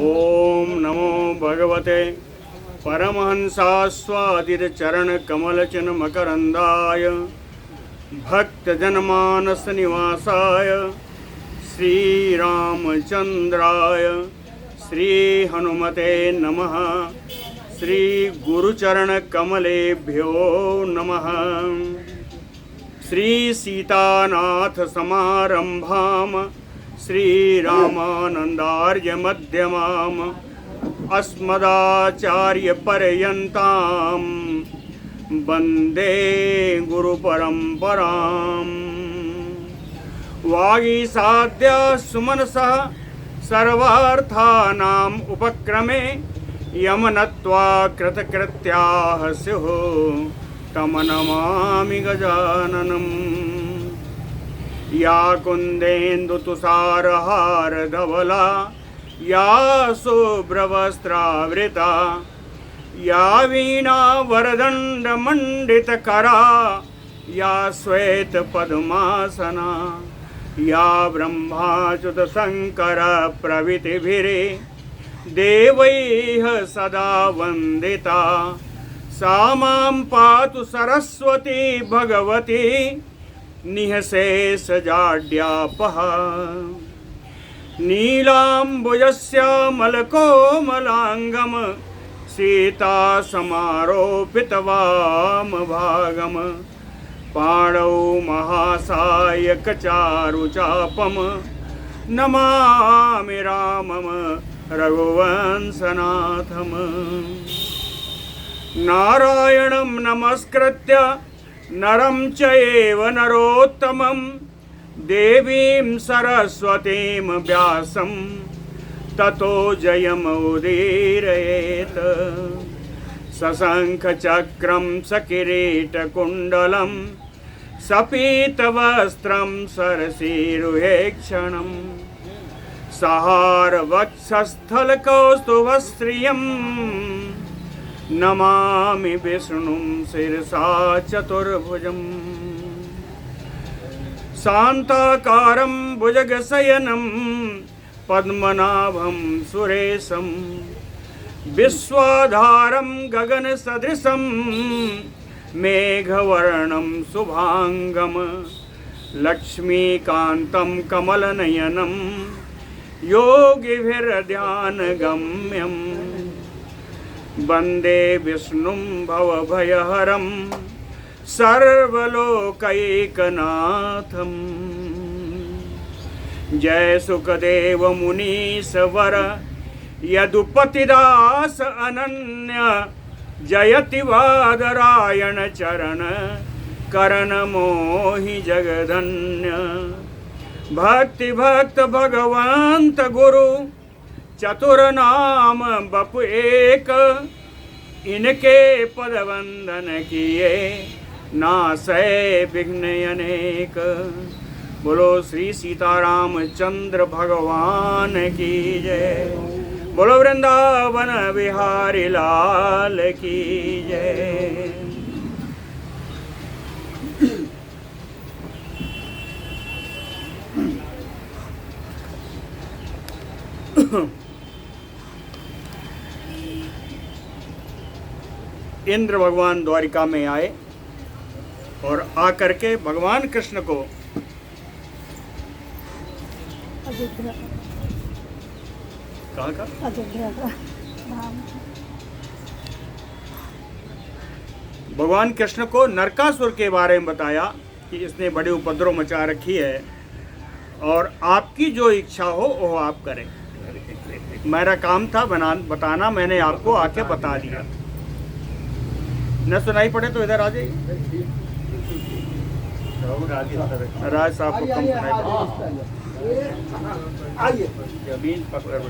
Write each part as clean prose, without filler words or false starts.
ओम नमो भगवते परमहंसास्वादित चरण कमलचन मकरंदाय भक्तजनमानस निवासाय श्री रामचंद्राय श्री हनुमते नमः। श्री गुरुचरण कमलेभ्यो नमः। श्री सीतानाथ समारंभाम श्री रामानंदार्य मध्यमाम अस्मदाचार्य पर्यन्ताम वंदे गुरु परंपराम। वागीसाद्य सुमनसः सर्वार्थानाम उपक्रमे यमनत्वा कृतकृत्याः स्युः तम नमामि गजाननम्। या कुन्देन्दुतुषारहार धवला या शुभ्रवस्त्रावृता या वीणा वरदण्डमण्डितकरा या श्वेतपद्मासना या ब्रह्माच्युतशङ्कर प्रभृतिभिर्देवैः सदा वन्दिता सा मां पातु सरस्वती भगवती निःशेषजाड्यापः। नीलाम्बुजश्यामलकोमलाङ्गं सीतासमारोपितवामभागं पाणौ महासायकचारुचापं नमामि रामं रघुवंशनाथम्। नारायणं नमस्कृत्य नरं चैव नरोत्तमं देवीं सरस्वतीं व्यासं ततो जयमुदीरयेत्। सशङ्खचक्रं सकिरीटकुण्डलं सपीतवस्त्रं सरसीरुहेक्षणं सहारवक्षस्थलकौस्तुभश्रियं नमामि विष्णुं शिरसा चतुर्भुजम्। शान्ताकारं भुजगशयनं पद्मनाभं सुरेशं विश्वाधारं गगनसदृशं मेघवर्णं शुभांगं लक्ष्मीकान्तं कमलनयनं योगिभिर्ध्यानगम्यं वन्दे विष्णुं भवभयहरं सर्वलोकैकनाथम्। जय सुखदेव मुनीश्वर यदुपतिदास अनन्य जयति वादरायण चरण करण मोहि जगधन्य। भक्ति भक्त भगवंत गुरु चतुर नाम बपु एक इनके पद वंदन किए नासै विघ्न अनेक। बोलो श्री सीताराम चंद्र भगवान की जय। बोलो वृंदावन बिहारी लाल की जय। इंद्र भगवान द्वारिका में आए और आकर के भगवान कृष्ण को कहाँ का भगवान कृष्ण को नरकासुर के बारे में बताया कि इसने बड़ी उपद्रव मचा रखी है और आपकी जो इच्छा हो वो आप करें। मेरा काम था बताना, मैंने आपको आके बता दिया। न सुनाई पड़े तो इधर आ जाइए। राज साहब को कम सुनाई पड़े। जमीन पकड़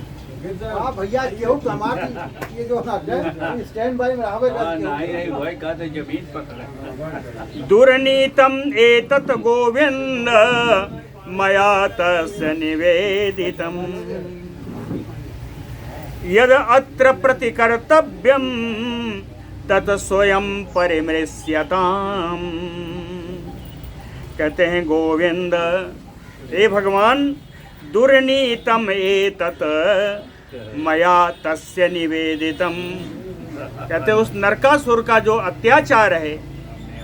भैया केहू कमाती ये जो स्टैंड बाय में रहावे नहीं भाई कहते जमीन पकड़। दुर्नीतम एतत् गोविंद मया तस्य निवेदितम् यद अत्र प्रतिकर्तव्यम तत् स्वयं परिमृश्यताम। कहते हैं गोविंद, हे भगवान, दुर्नीतम एतत् मया तस्य निवेदितम। कहते उस नरकासुर का जो अत्याचार है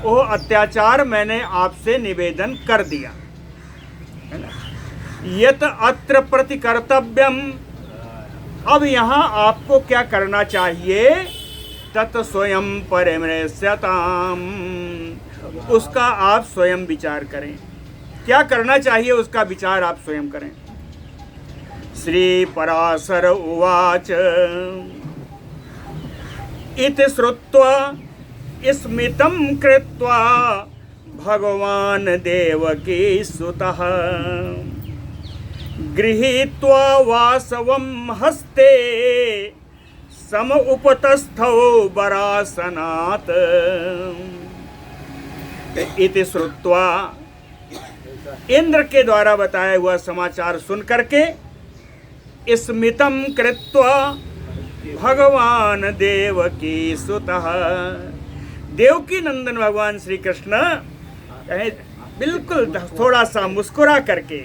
वो अत्याचार मैंने आपसे निवेदन कर दिया, है ना। यत अत्र प्रति कर्तव्यम, अब यहाँ आपको क्या करना चाहिए, तत् स्वयं परिमृश्यताम, उसका आप स्वयं विचार करें। क्या करना चाहिए उसका विचार आप स्वयं करें। श्री पराशर उवाच इति श्रुत्वा स्मितं कृत्वा भगवान देवकी सुतः गृहीत्वा वासवं हस्ते सम उपतस्थौ वरासनात्। इति श्रुत्वा, इंद्र के द्वारा बताया हुआ समाचार सुन करके, स्मितं कृत्वा भगवान देवकी सुतः, देवकी नंदन भगवान श्री कृष्ण बिल्कुल थोड़ा सा मुस्कुरा करके,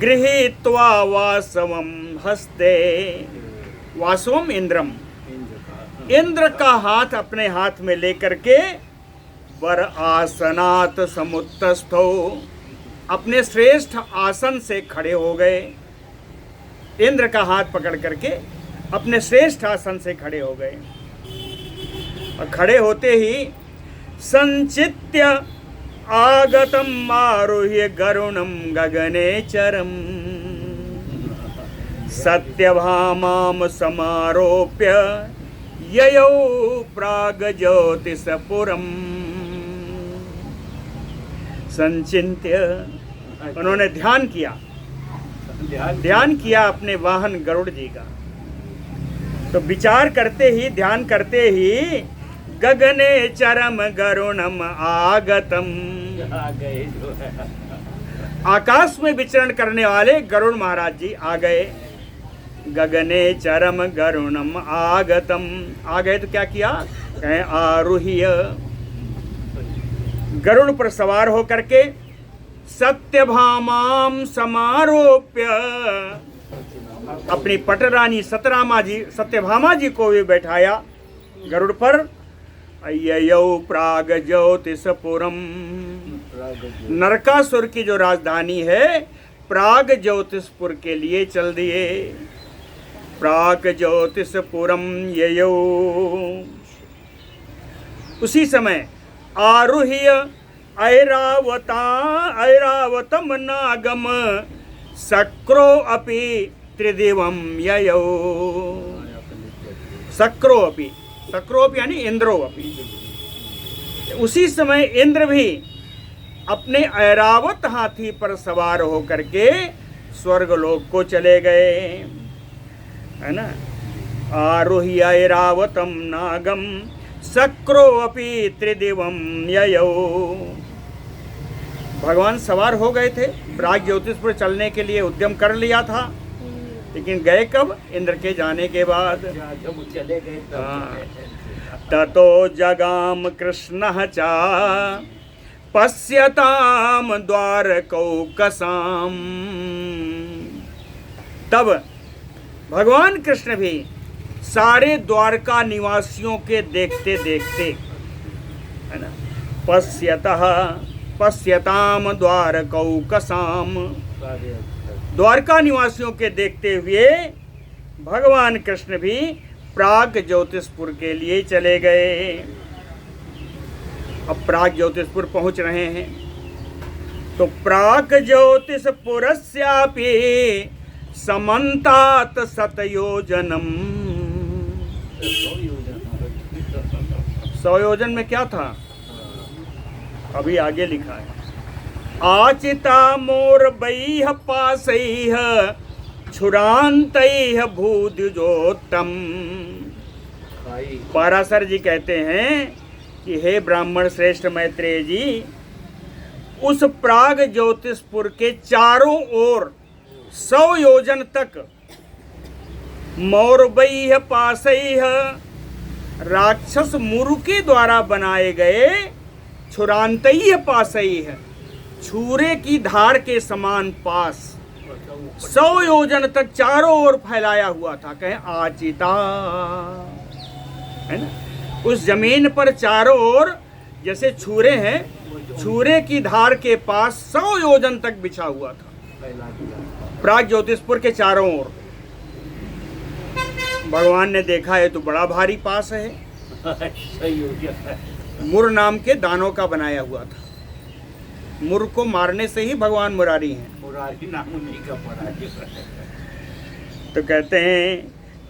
गृहीत्वा वासवम हस्ते, वासवम इंद्रम, इंद्र का हाथ अपने हाथ में लेकर के, वर आसनात समुत्तस्थो, अपने श्रेष्ठ आसन से खड़े हो गए। इंद्र का हाथ पकड़ करके अपने श्रेष्ठ आसन से खड़े हो गए। और खड़े होते ही संचित्य आगतम आरुह्य गरुणम गगने चरम सत्यभामाम समारोप्य ययौ प्रागज्योतिषपुरम। संचित्य, उन्होंने ध्यान किया अपने वाहन गरुड़ जी का। तो विचार करते ही, ध्यान करते ही, गगने चरम गरुणम आगतम, आकाश में विचरण करने वाले गरुड़ महाराज जी आ गए। गगने चरम गरुणम आगतम, आ गए तो क्या किया, कहें आरुह्य, गरुड़ पर सवार होकर के, सत्यभामाम समारोप्य, अपनी पटरानी सत्यभामा जी को भी बैठाया गरुड़ पर। ययौ प्रागज्योतिषपुरम, नरकासुर की जो राजधानी है प्रागज्योतिषपुर के लिए चल दिए। प्रागज्योतिषपुरम ययौ, उसी समय आरुह्य ऐरावतम नागम सक्रो अपि त्रिदिवम ययौ। सक्रो अपि यानी इंद्रो अपि, उसी समय इंद्र भी अपने ऐरावत हाथी पर सवार होकर के स्वर्गलोक को चले गए, है ना। आरुह्य ऐरावतम नागम सक्रो अपि त्रिदिवम ययौ। भगवान सवार हो गए थे, प्राग ज्योतिषपुर चलने के लिए उद्यम कर लिया था, लेकिन गए कब, इंद्र के जाने के बाद। जब चले गए ततो जगाम कृष्णः चा पश्यताम द्वारकौकसाम, तब भगवान कृष्ण भी सारे द्वारका निवासियों के देखते देखते, है ना, पश्यताम द्वारकौकसाम, द्वारका निवासियों के देखते हुए भगवान कृष्ण भी प्राग ज्योतिषपुर के लिए चले गए। अब प्राग ज्योतिषपुर पहुंच रहे हैं, तो प्राग ज्योतिषपुरस्यापि समन्तात शतयोजनम, 100 योजन में क्या था, अभी आगे लिखा है। आचिता मोर बैह पासैह छुरान्तैह भूद्युजोत्तम। पराशर जी कहते हैं कि हे ब्राह्मण श्रेष्ठ मैत्रेय जी, उस प्राग ज्योतिषपुर के चारों ओर 100 योजन तक मौरबैह पासैह, राक्षस मुरु के द्वारा बनाए गए, छुरान्तैह पासैह, छुरे की धार के समान पास, 100 योजन तक चारों ओर फैलाया हुआ था। कहें आचिता, है ना, उस जमीन पर चारों ओर जैसे छुरे हैं, छुरे की धार के पास 100 योजन तक बिछा हुआ था प्राग ज्योतिषपुर के चारों ओर। भगवान ने देखा है तो बड़ा भारी पास है, मुर नाम के दानों का बनाया हुआ था। मुर को मारने से ही भगवान मुरारी हैं। मुरारी नाम उन्हीं का पड़ा है। तो कहते हैं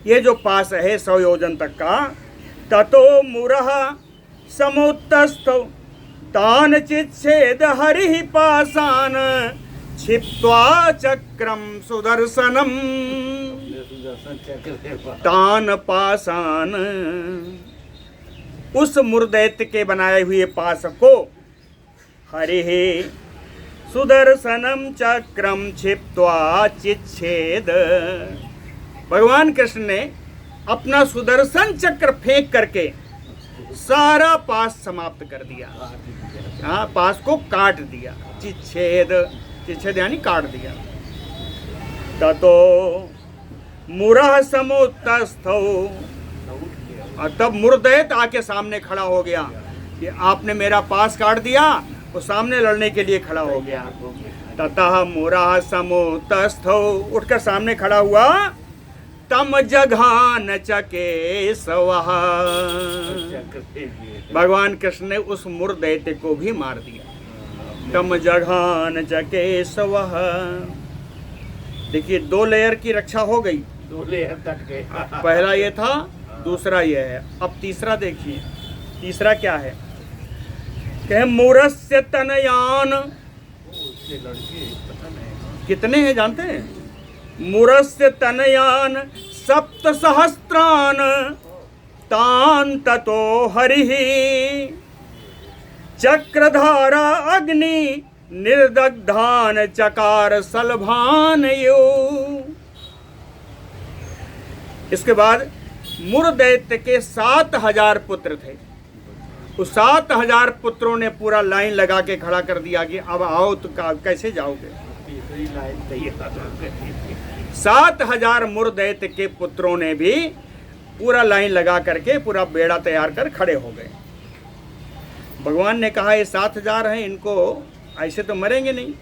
ये जो पास है 100 योजन तक का, ततो मुरह समुत्तस्थ तान चिच्छेद हरि पासान क्षिप्त्वा चक्रम सुदर्शनम तान पासान। उस मुरदैत्य के बनाए हुए पास को हरि सुदर्शनम चक्रम क्षिप्त्वा चिच्छेद, भगवान कृष्ण ने अपना सुदर्शन चक्र फेंक करके सारा पास समाप्त कर दिया। हाँ, पास को काट दिया। चिच्छेद, चिच्छेद यानी काट दिया। ततो मुरह समुत्तस्थौ, तब मुरदैत आके सामने खड़ा हो गया कि आपने मेरा पास काट दिया, वो सामने लड़ने के लिए खड़ा हो गया। ततः मुरह समुत्तस्थौ, उठकर सामने खड़ा हुआ। तम जघान चकेशवः, भगवान कृष्ण ने उस मुरदैत्य को भी मार दिया। तम जघान चकेशवः, देखिए 2 लेयर की रक्षा हो गई, 2 लेयर कट गए। पहला ये था, दूसरा ये है। अब तीसरा देखिए, तीसरा क्या है? कहे मुरस्य तनयान, कितने हैं जानते हैं? मुरस्य तनयान सप्त सहस्त्रान तान ततो हरिः चक्रधारा अग्नि निर्दग्धान चकार सलभान यो। इसके बाद मुरदैत्य के 7000 पुत्र थे। उस 7000 पुत्रों ने पूरा लाइन लगा के खड़ा कर दिया कि अब आओ तो कैसे जाओगे। 7000 मुरदैत्य के पुत्रों ने भी पूरा लाइन लगा करके पूरा बेड़ा तैयार कर खड़े हो गए। भगवान ने कहा ये 7000 हैं, इनको ऐसे तो मरेंगे नहीं।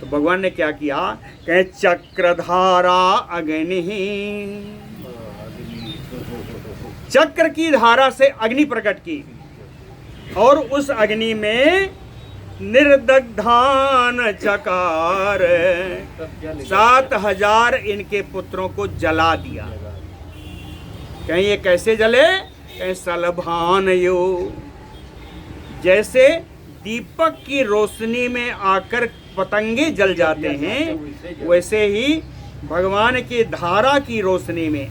तो भगवान ने क्या किया? कहे चक्रधारा अग्नि, चक्र की धारा से अग्नि प्रकट की और उस अग्नि में निर्दग्धान चकार 7000 इनके पुत्रों को जला दिया। कहीं ये कैसे जले? कहीं सलभान यो, जैसे दीपक की रोशनी में आकर पतंगे जल जाते हैं, वैसे ही भगवान की धारा की रोशनी में,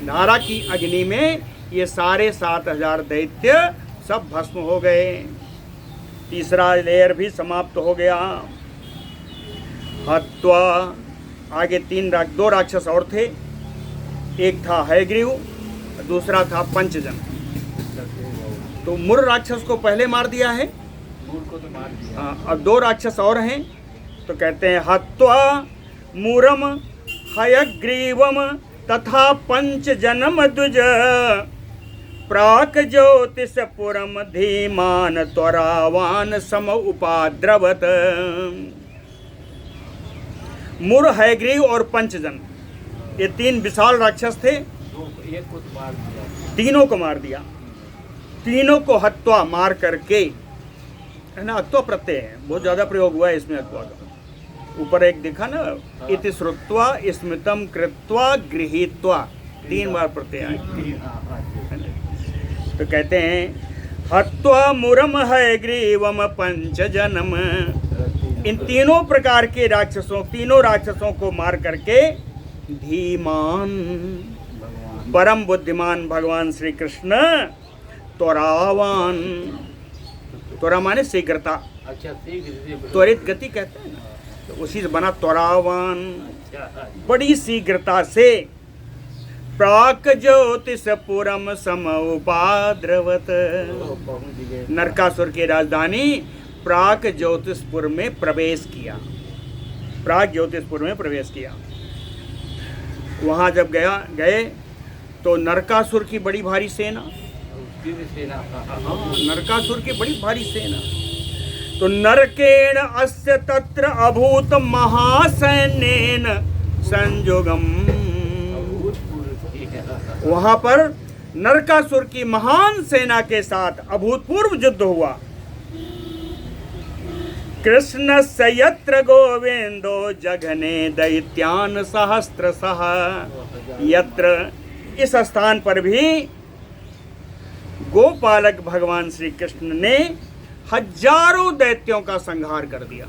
धारा की अग्नि में ये सारे 7000 दैत्य सब भस्म हो गए। तीसरा लेयर भी समाप्त हो गया। हत्वा, आगे 2 राक्षस और थे। एक था हयग्रीव, दूसरा था पंचजन। तो मुर राक्षस को पहले मार दिया है, अब 2 राक्षस और हैं। तो कहते हैं हत्वा मूरम हयग्रीवम तथा पंचजनम द्विज प्राक ज्योतिषपुरम धीमान त्वरावान सम उपाद्रवत। मुर, हयग्रीव और पंचजन, ये 3 विशाल राक्षस थे। तीनों को मार दिया। तीनों को हत्वा, मार करके, है ना, अत्वा प्रत्यय है, बहुत ज्यादा प्रयोग हुआ है इसमें अत्वा का। ऊपर एक दिखा ना, इति श्रुत्वा स्मृतम कृत्वा गृहीत्वा, 3 बार प्रत्यय आए। तो कहते हैं हत्वा मुरम हयग्रीवम पंचजनम, इन तीनों प्रकार के राक्षसों, तीनों राक्षसों को मार करके धीमान, परम बुद्धिमान भगवान श्री कृष्ण त्वरावान, त्वरा माने शीघ्रता, त्वरित गति कहते हैं ना, तो उसी से बना त्वरावान, बड़ी शीघ्रता से प्राक ज्योतिषपुरम सम उपाद्रवत, नरकासुर की राजधानी प्राक ज्योतिषपुर में प्रवेश किया। प्राग ज्योतिषपुर में प्रवेश किया। वहाँ जब गए तो नरकासुर की बड़ी भारी सेना, नरकासुर की बड़ी भारी सेना। तो नरकेण अस्य तत्र अभूत महासैन्येन संयोगम। वहां पर नरकासुर की महान सेना के साथ अभूतपूर्व युद्ध हुआ। कृष्णस्य यत्र गोविंदो जघने दैत्यान सहस्त्रशः। यत्र, इस स्थान पर भी गोपालक भगवान श्री कृष्ण ने हजारों दैत्यों का संहार कर दिया।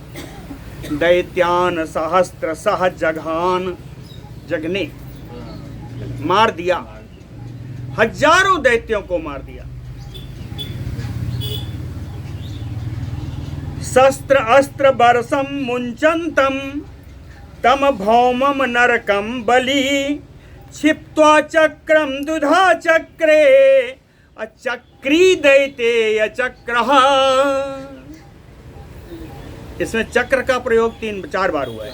दैत्यान सहस्त्रशः जघान, जघने मार दिया, हजारों दैत्यों को मार दिया। शस्त्र अस्त्र बरसम मुंचन्तम तम भौमम नरकम बलि क्षिप्त्वा चक्रम दुधा चक्रे अचक्री दैतेय चक्रः। इसमें चक्र का प्रयोग 3-4 बार हुआ है।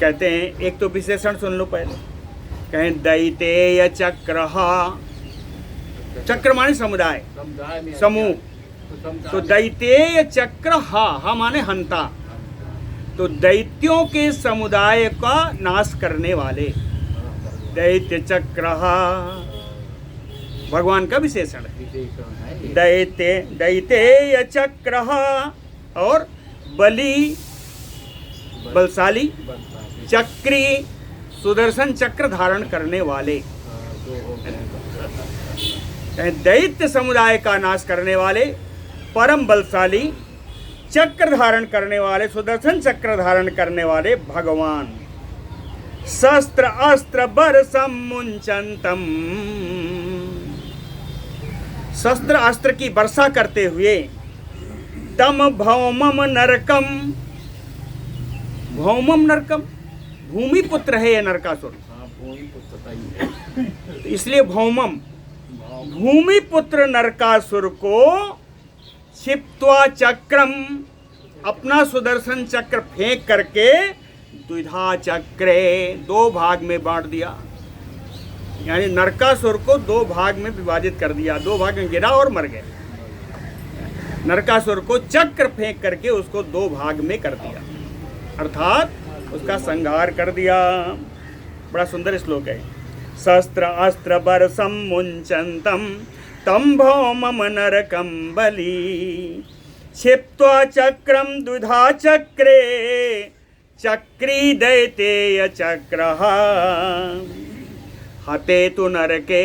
कहते हैं, एक तो विशेषण सुन लो पहले, कहें दैतेय चक्रः। चक्र माने समुदाय, समूह। तो दैतेय चक्र, हा माने हंता। तो दैत्यों के समुदाय का नाश करने वाले दैत्य चक्र भगवान का विशेषण है। दैतेय चक्र और बलि, बलशाली, चक्री, सुदर्शन चक्र धारण करने वाले। दैत्य समुदाय का नाश करने वाले, परम बलशाली, चक्र धारण करने वाले, सुदर्शन चक्र धारण करने वाले भगवान। शस्त्र अस्त्र बरसम मुंचन्तम। शस्त्र अस्त्र की वर्षा करते हुए तम भौमम नरकम। भौमम नरकम, भूमि पुत्र है ये नरकासुर, तो इसलिए भौमम, भूमि पुत्र नरकासुर को क्षिप्त्वा चक्रम, अपना सुदर्शन चक्र फेंक करके द्विधा चक्रे, 2 भाग में बांट दिया। यानी नरकासुर को 2 भाग में विभाजित कर दिया, 2 भाग में गिरा और मर गए। नरकासुर को चक्र फेंक करके उसको 2 भाग में कर दिया, अर्थात उसका संहार कर दिया। बड़ा सुंदर श्लोक है। शस्त्र अस्त्र बरसम मुंचन्तम तम भौमम नरकम बलि क्षिप्त्वा चक्रम द्विधा चक्रे चक्री दैतेय चक्रः हते तु नरके।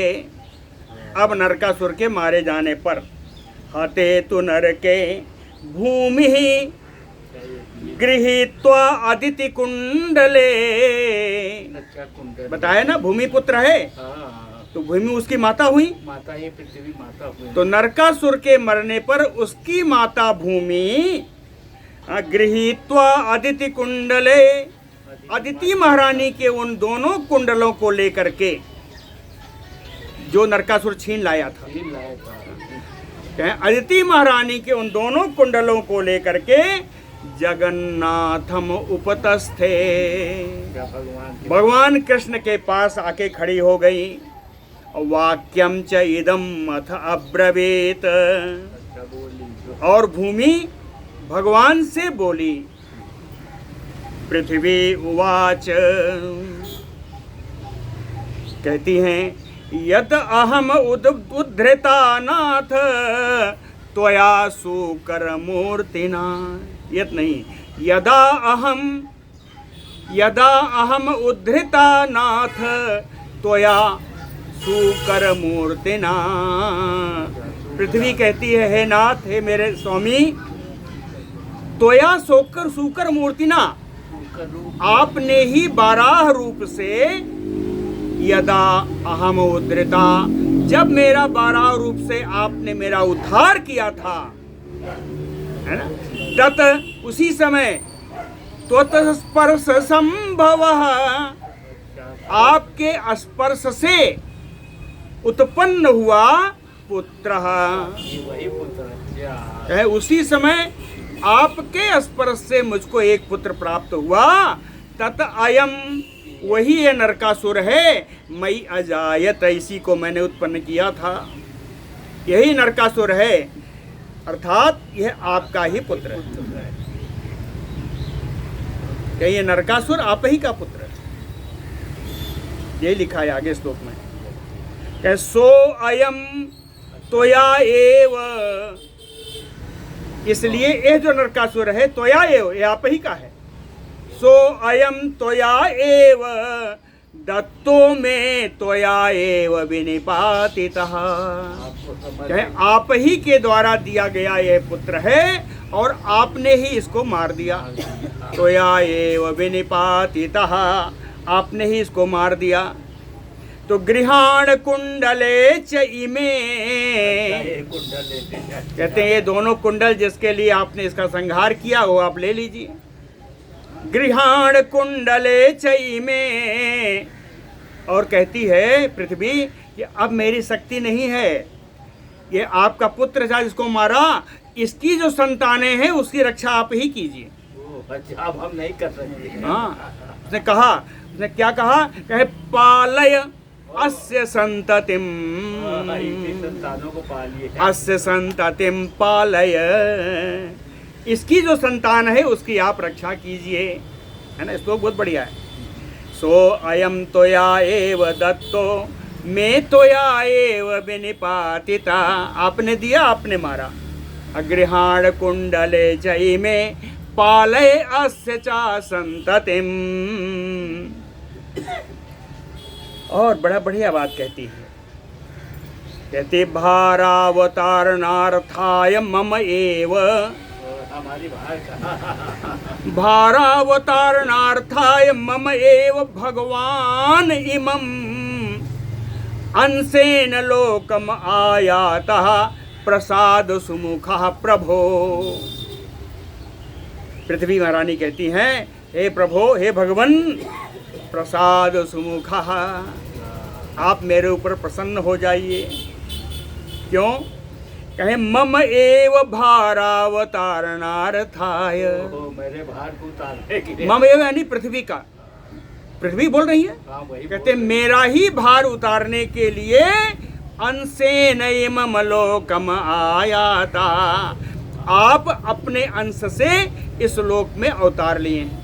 अब नरकासुर के मारे जाने पर हते तु नरके भूमि गृहीत्वा अदिति कुंडले। बताया ना, भूमि पुत्र है तो भूमि उसकी माता हुई, माता ही पृथ्वी माता हुई। तो नरकासुर के मरने पर उसकी माता भूमि गृहीत्वा अदिति कुंडले, अदिति महारानी के उन दोनों कुंडलों को लेकर के जो नरकासुर छीन लाया था, अदिति महारानी के उन दोनों कुंडलों को लेकर के जगन्नाथम उपतस्थे, भगवान कृष्ण के पास आके खड़ी हो गई। वाक्यम च इदम अथ अब्रवीत, और भूमि भगवान से बोली। पृथ्वी उवाच, कहती हैं यत अहम उद्धृता नाथ त्वया सुकर मूर्तिना। यत नहीं, यदा अहम उद्धृता नाथ त्वया सुकर मूर्तिना। पृथ्वी कहती है, हे नाथ, हे मेरे स्वामी, त्वया सुकर मूर्तिना, आपने ही बाराह रूप से, यदा अहम उद्धृता, जब मेरा बाराह रूप से आपने मेरा उद्धार किया था, है ना, तत् उसी समय त्वत्स्पर्श संभवः, आपके स्पर्श से उत्पन्न हुआ पुत्र है। उसी समय आपके स्पर्श से मुझको एक पुत्र प्राप्त हुआ, तत अयम, वही ये नरकासुर है, मई अजायत, इसी को मैंने उत्पन्न किया था, यही नरकासुर है, अर्थात यह आपका ही पुत्र है। क्या ये नरकासुर आप ही का पुत्र है? ये लिखा है आगे श्लोक में, क्या सो अयम त्वया एव, इसलिए ये जो नरकासुर है त्वया एव, ये आप ही का है। सो अयम त्वया एव दत्तो में त्वया एव विनिपातितः, आप ही के द्वारा दिया गया ये पुत्र है और आपने ही इसको मार दिया। त्वया एव विनिपातितः, आपने ही इसको मार दिया। तो गृहाण कुंडले च इमे, कहते हैं ये दोनों कुंडल जिसके लिए आपने इसका संहार किया वो आप ले लीजिए। गृहाण कुंडले च इमे, और कहती है पृथ्वी कि अब मेरी शक्ति नहीं है, ये आपका पुत्र था जिसको मारा, इसकी जो संतानें हैं उसकी रक्षा आप ही कीजिए। अब हम नहीं कर सकते। हाँ, उसने कहा, उसने क्या कहा, कहे पालय अस्य संततिम, संतानों को पालिए, अस्य संततिम पालय, इसकी जो संतान है उसकी आप रक्षा कीजिए, है ना। श्लोक बहुत बढ़िया है। सो अयम त्वया एव दत्तो मैं त्वया एव विनिपातिता, आपने दिया आपने मारा। अगृहाण कुंडले जय में पालय अस्य चा संततिम, और बड़ा बढ़िया बात कहती है, कहते भारावतारणार्थाय मम एव, हमारी भारावतारणार्थाय मम एव भगवान इमं अंशेन लोकम आयातः प्रसाद सुमुखः प्रभो। पृथ्वी महारानी कहती हैं, हे प्रभो, हे भगवन, प्रसाद सुमुखः, आप मेरे ऊपर प्रसन्न हो जाइए। क्यों? कहे मम एव भारावतारणार्थाय, मेरे भार को उतारने के लिए, मम एव यानी पृथ्वी का, पृथ्वी बोल रही है, कहते मेरा ही भार उतारने के लिए अंशेन इमं लोकम आयाता, आप अपने अंश से इस लोक में अवतार लिए हैं।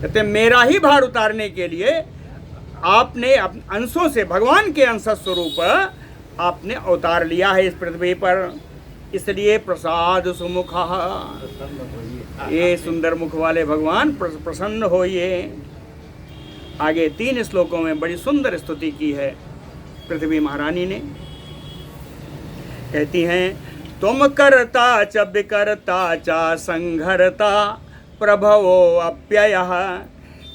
कहते मेरा ही भार उतारने के लिए आपने अंशों से, भगवान के अंश स्वरूप आपने अवतार लिया है इस पृथ्वी पर, इसलिए प्रसाद सुमुख, ये सुंदर मुख वाले भगवान प्रसन्न होइए। आगे 3 श्लोकों में बड़ी सुंदर स्तुति की है पृथ्वी महारानी ने। कहती हैं, तुम करता च विकर्ता च संघर्ता प्रभवो अप्ययः,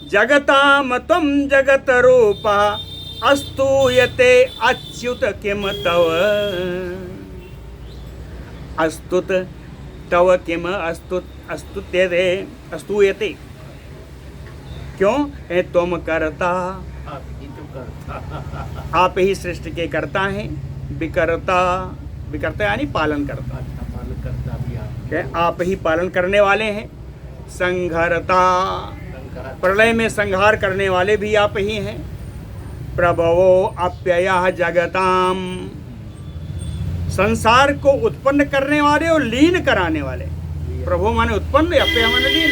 जगताम त्वं जगत रूपा अस्तूयते अच्युत किम तव, अस्तुत तव किम अस्तुत्यते, अस्तूयते, क्यों? तुम करता, आप ही सृष्टि के करता हैं, विकर्ता, विकर्ता यानी पालन करता, आप ही पालन करने वाले हैं। संघर्ता, प्रलय में संहार करने वाले भी आप ही हैं। प्रभवो अप्ययः जगताम, संसार को उत्पन्न करने वाले और लीन कराने वाले। प्रभु माने उत्पन्न, अप्यय माने लीन।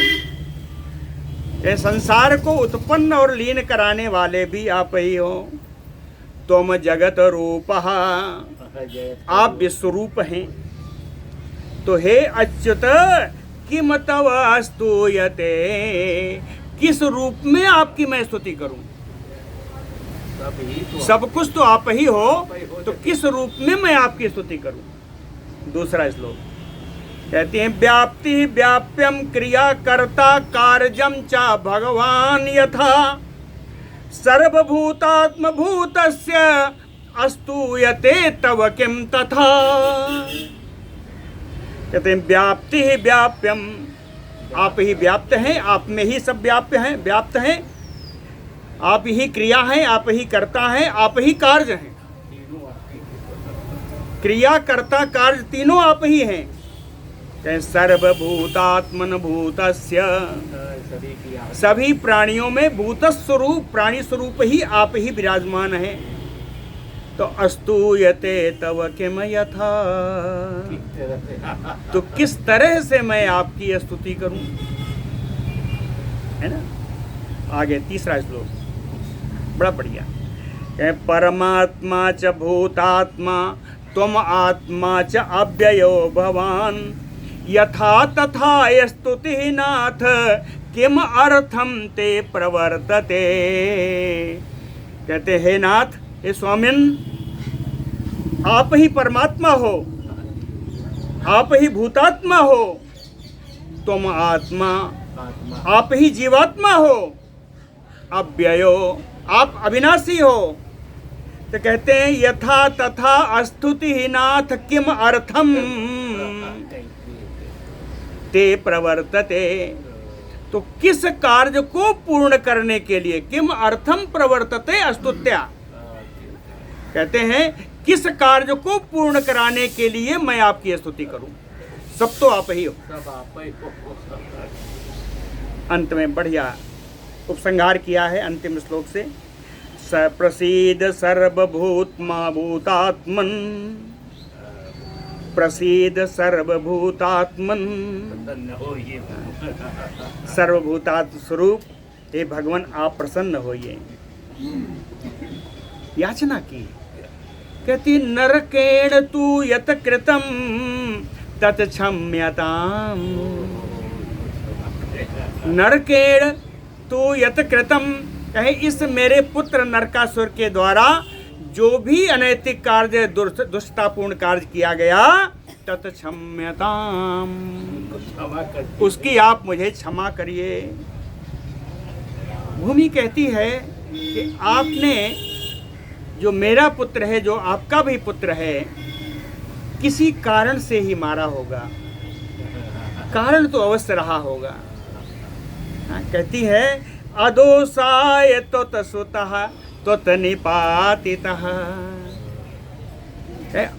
ये संसार को उत्पन्न और लीन कराने वाले भी आप ही हो। तुम जगत रूपः, आप विश्वरूप हैं। तो हे अच्युत किम तव स्तूयते, किस रूप में आपकी मैं स्तुति करूं? सब कुछ तो आप ही हो, तो किस रूप में मैं आपकी स्तुति करूं? दूसरा श्लोक कहते हैं, व्याप्ति व्याप्यम क्रिया कर्ता कार्यम च भगवान यथा, सर्वभूतात्म भूतस्य अस्तूयते तव किम तथा। कहते हैं व्याप्ति ही व्याप्यम, आप ही व्याप्त हैं, आप में ही सब व्याप्य हैं, व्याप्त हैं। आप ही क्रिया हैं, आप ही करता हैं, आप ही कार्य हैं। क्रिया कर्ता कार्य तीनों आप ही हैं। कहें सर्वभूतात्मन भूतस्य, सभी की आत्मा सभी प्राणियों में भूत स्वरूप प्राणी स्वरूप ही आप ही विराजमान हैं। तो अस्तूयते तव किम यथा, की तरह से तो किस तरह से मैं आपकी स्तुति करूं, है ना। आगे तीसरा श्लोक बड़ा बढ़िया है। परमात्मा च भूतात्मा त्वम आत्मा च अव्ययो भवान, यथा तथा स्तुति नाथ किम अर्थम ते प्रवर्तते। कहते हे नाथ, हे स्वामिन, आप ही परमात्मा हो, आप ही भूतात्मा हो, तुम आत्मा, आत्मा आप ही जीवात्मा हो, अव्ययो, आप अविनाशी हो। तो कहते हैं यथा तथा स्तुति नाथ किम अर्थम ते प्रवर्तते, तो किस कार्य को पूर्ण करने के लिए, किम अर्थम प्रवर्तते स्तुत्या, कहते हैं किस कार्य को पूर्ण कराने के लिए मैं आपकी स्तुति करूं, सब तो आप ही हो। सब आप ही हो। अंत में बढ़िया उपसंहार किया है अंतिम श्लोक से। स प्रसीद सर्वभूतमा भूतात्मन, प्रसीद सर्वभूतात्मन, प्रसन्न होइए। सर्वभूतात्म स्वरूप हे भगवान आप प्रसन्न होइए। याचना की, कहती नरकेण तू यत कृतम तत क्षम्यताम, नरकेण तू यत कृतम, कहे इस मेरे पुत्र नरकासुर के द्वारा जो भी अनैतिक कार्य दुष्टतापूर्ण कार्य किया गया, तत क्षम्यताम, क्षमा कर, उसकी आप मुझे क्षमा करिए। भूमि कहती है कि आपने जो मेरा पुत्र है, जो आपका भी पुत्र है, किसी कारण से ही मारा होगा, कारण तो अवश्य रहा होगा। कहती है अदोषाय त्वत सुतः त्वत निपातितः,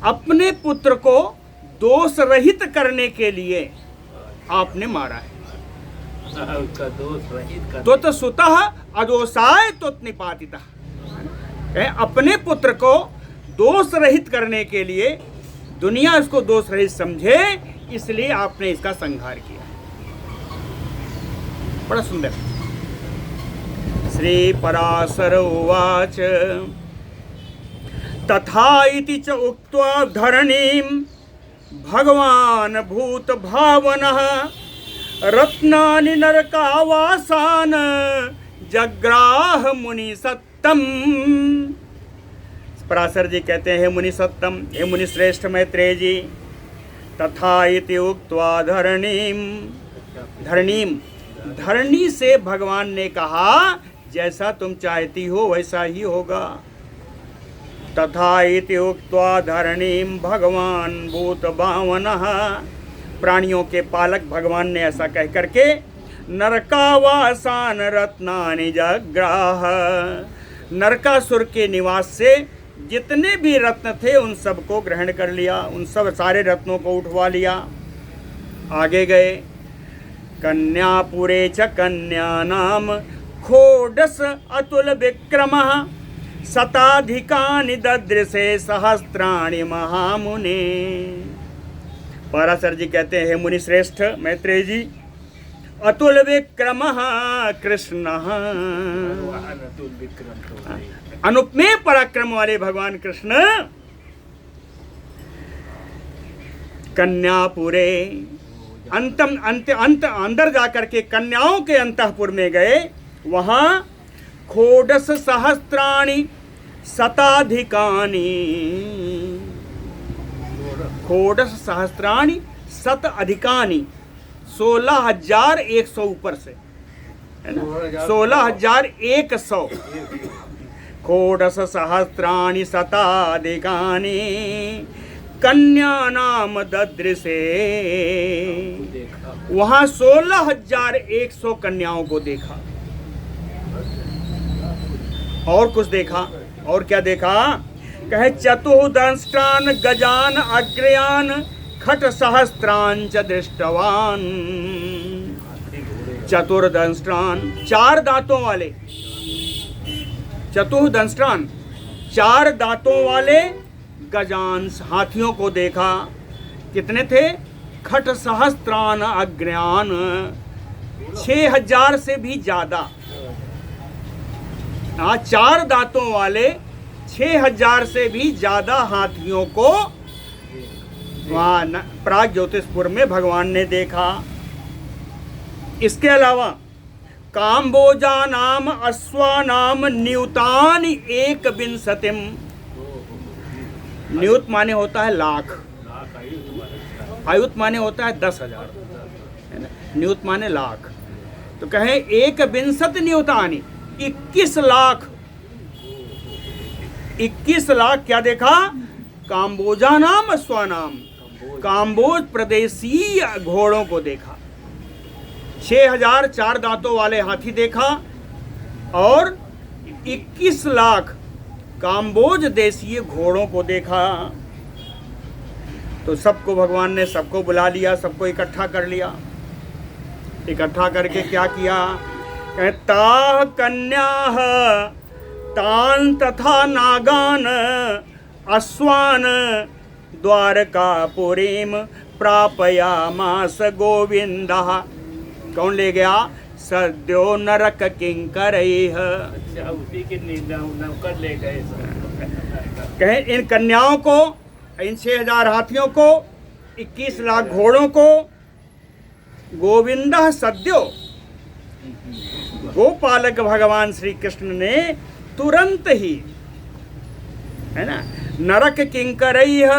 अपने पुत्र को दोष रहित करने के लिए आपने मारा है। उसका दोष रहित कर, त्वत सुतः अदोषाय त्वत निपातितः, अपने पुत्र को दोष रहित करने के लिए, दुनिया उसको दोष रहित समझे, इसलिए आपने इसका संहार किया। बड़ा सुंदर। श्री पराशर उवाच तथा इति च उक्त्वा धरणीं भगवान भूत भावनः रत्नानि नरकावासान जग्राह मुनि सत्तम। पराशर जी कहते हैं, हे मुनि सत्तम, हे मुनि श्रेष्ठ मैत्रेय जी, तथा इति उक्त्वा धरणीम, धरणीम, धरणी से भगवान ने कहा जैसा तुम चाहती हो वैसा ही होगा। तथा इति उक्त्वा धरणीम भगवान भूत भावनः, प्राणियों के पालक भगवान ने ऐसा कह करके नरकावासान रत्नानि जग्राह, नरकासुर के निवास से जितने भी रत्न थे उन सबको ग्रहण कर लिया, उन सब सारे रत्नों को उठवा लिया। आगे गए, कन्यापुरे च कन्यानाम खोडस अतुल विक्रमः शताधिकानि ददृशे सहस्राणि महामुने। पराशर जी कहते हैं, हे मुनि श्रेष्ठ मैत्रेय जी, अतुल विक्रमः कृष्णः, अतुल विक्रम तो है। अनुपमेय पराक्रम वाले भगवान कृष्ण कन्यापुरे, अंतम अंत अंत अंदर जाकर के कन्याओं के अंतःपुर में गए। वहां खोडस सहस्त्राणि शताधिकानि, खोडस सहस्त्राणि शत अधिकानि, 16,100 ऊपर से, है ना, 16,100। खोडस सहस्त्राणि शताधिकानि कन्या नाम ददृशे, वहां 16,100 कन्याओं को देखा। और कुछ देखा, और क्या देखा, कहे चतुर्दंष्टान गजान अग्रयान खट सहस्त्रांच दृष्टवान चतुर्दंष्ट्रान, 4 दांतों वाले, चतुर्दंष्ट्रान 4 दांतों वाले गजान हाथियों को देखा। कितने थे? खट सहस्त्रान अग्रयान, 6000 से भी ज्यादा। 4 दांतों वाले 6000 से भी ज्यादा हाथियों को वहाँ प्राग ज्योतिषपुर में भगवान ने देखा। इसके अलावा काम्बोजा नाम अश्वानाम न्यूतान 1 न्यूत माने होता है लाख, आयुत माने होता है 10,000, है ना? न्यूत माने लाख। तो कहें 1 न्यूतानी 21 लाख, 21 लाख क्या देखा? काम्बोजा नाम अश्वानाम, काम्बोज प्रदेशी घोड़ों को देखा। 6000 4 दांतों वाले हाथी देखा और 21 लाख काम्बोज देशीय घोड़ों को देखा। तो सबको भगवान ने सबको बुला लिया, सबको इकट्ठा कर लिया। इकट्ठा करके क्या किया? ताह कन्या तान तथा नागान अश्वान द्वारकापुरीम प्रापयामास गोविंदः। कौन ले गया? सद्यो नरक किंकरैः। अच्छा, उसी के नौकर ले गए सब। कहें इन कन्याओं को, इन 6000 हाथियों को, 21 लाख घोड़ों को गोविंदः सद्यो, गोपालक भगवान श्री कृष्ण ने तुरंत ही, है ना, नरक किंकरैः,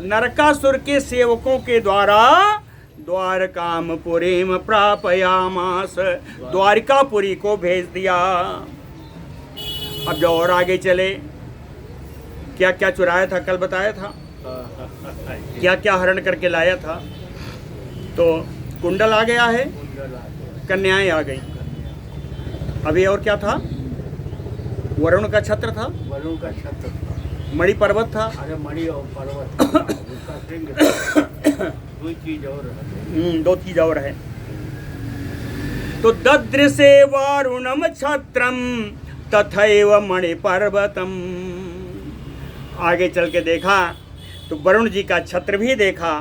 नरकासुर के सेवकों के द्वारा द्वारकामपुरीम प्रापयामास, द्वारिकापुरी को भेज दिया। अब जो और आगे चले, क्या क्या चुराया था कल बताया था, क्या क्या हरण करके लाया था। तो कुंडल आ गया है, कन्याएं आ गई। अभी और क्या था? वरुण का छत्र था, वरुण का छत्र था, मणि पर्वत था। अरे मणि और पर्वत था, उसका सिंह था। 2 चीज और है। 2 चीज और है। तो ददृशे वारुणम छत्रम तथैव मणि पर्वतम। आगे चल के देखा तो वरुण जी का छत्र भी देखा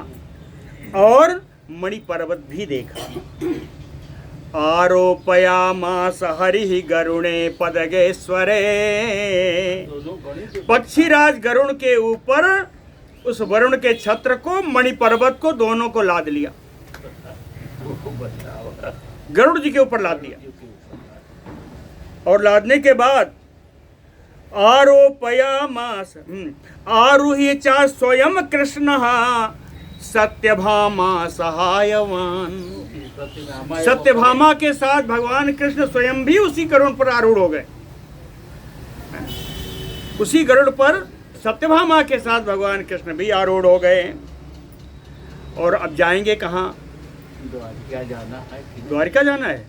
और मणि पर्वत भी देखा। आरोपयामास हरि गरुणे पदगेश्वरे। पक्षीराज गरुण के ऊपर उस वरुण के छत्र को, मणि पर्वत को, दोनों को लाद लिया। गरुड़ जी के ऊपर लाद दिया और लादने के बाद आरोपयामास आरुह्य च स्वयं कृष्ण सत्यभामा सहायवान। सत्यभामा के साथ भगवान कृष्ण स्वयं भी उसी गरुड़ पर आरूढ़ हो गए। उसी गरुड़ पर सत्यभामा के साथ भगवान कृष्ण भी आरूढ़ हो गए। और अब जाएंगे कहाँ? द्वारिका जाना है। द्वारिका जाना है।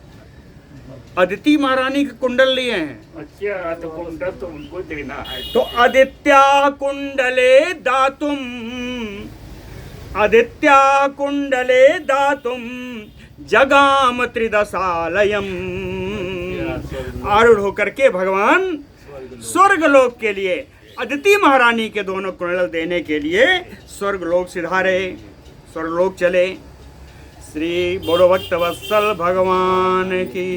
अदिति महारानी के कुंडल लिए हैं। अच्छा, तो कुंडल तो उनको देना है। तो आदित्या कुंडले दातुम, आदित्या कुंडले दातुम जगाम त्रिदशालयम। आरूढ़ होकर के भगवान स्वर्गलोक के लिए, अदिति महारानी के दोनों कुंडल देने के लिए स्वर्गलोक सिधारे, स्वर्गलोक चले। श्री बोलो भक्त वत्सल भगवान की।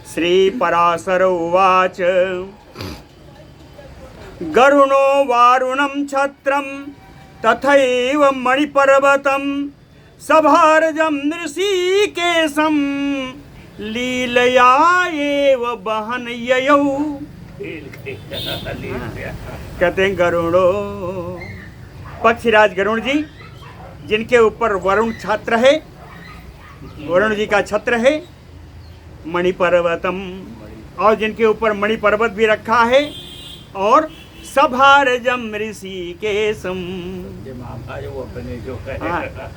श्री पराशर उवाच गरुणो वारुणं छत्रं तथैव मणिपर्वतं सभार्जं ऋषिकेशं लीलया एव बहन ययौ। कहते हैं गरुड़ो, पक्षीराज गरुण जी जिनके ऊपर वरुण छत्र है, वरुण जी का छत्र है, मणि पर्वतम, और जिनके ऊपर मणि पर्वत भी रखा है, और सभारजम ऋषिकेशम।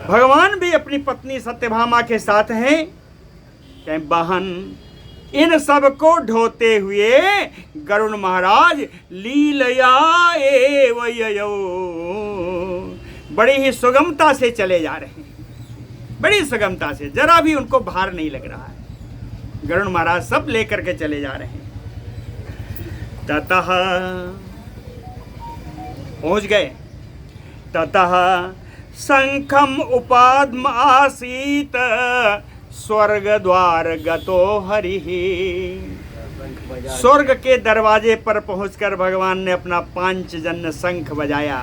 भगवान भी अपनी पत्नी सत्यभामा के साथ हैं। कहें बहन, इन सब को ढोते हुए गरुण महाराज लीलया एव ययौ, बड़ी ही सुगमता से चले जा रहे हैं, बड़ी सुगमता से, जरा भी उनको भार नहीं लग रहा है। गरुड़ महाराज सब लेकर के चले जा रहे हैं। ततः पहुंच गए। ततः शंखम उपाद्म आसीत स्वर्ग द्वार गतो हरिः। स्वर्ग के दरवाजे पर पहुंचकर भगवान ने अपना पांचजन्य शंख बजाया।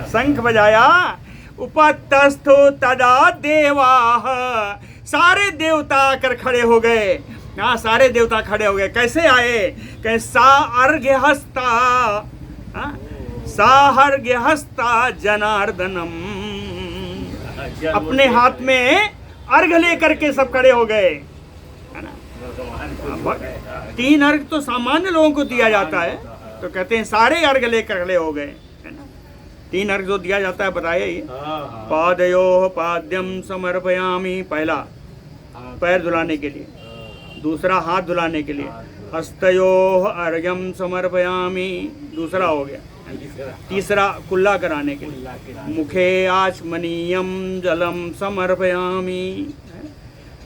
शंख बजाया। उपतस्थो तदा देवाः, सारे देवता आकर खड़े हो गए। हाँ, सारे देवता खड़े हो गए। कैसे आए? कहे सा अर्घ्यहस्ता, साहर्घ्यहस्ता जनार्दनम, अपने हाथ में अर्घ लेकर के सब खड़े हो गए, है ना। 3 अर्घ तो सामान्य लोगों को दिया जाता है, तो कहते हैं सारे अर्घ लेकर खड़े हो गए, है ना। 3 अर्घ जो दिया जाता है बताया ही। पादयोः पाद्यम समर्पयामि, पहला पैर धुलाने के लिए, दूसरा हाथ धुलाने के लिए। हस्तयोः अर्घ्यम समर्पयामि, दूसरा हो गया। तीसरा कुल्ला कराने के लिए। मुखे आचमनीयम जलम समर्पयामि,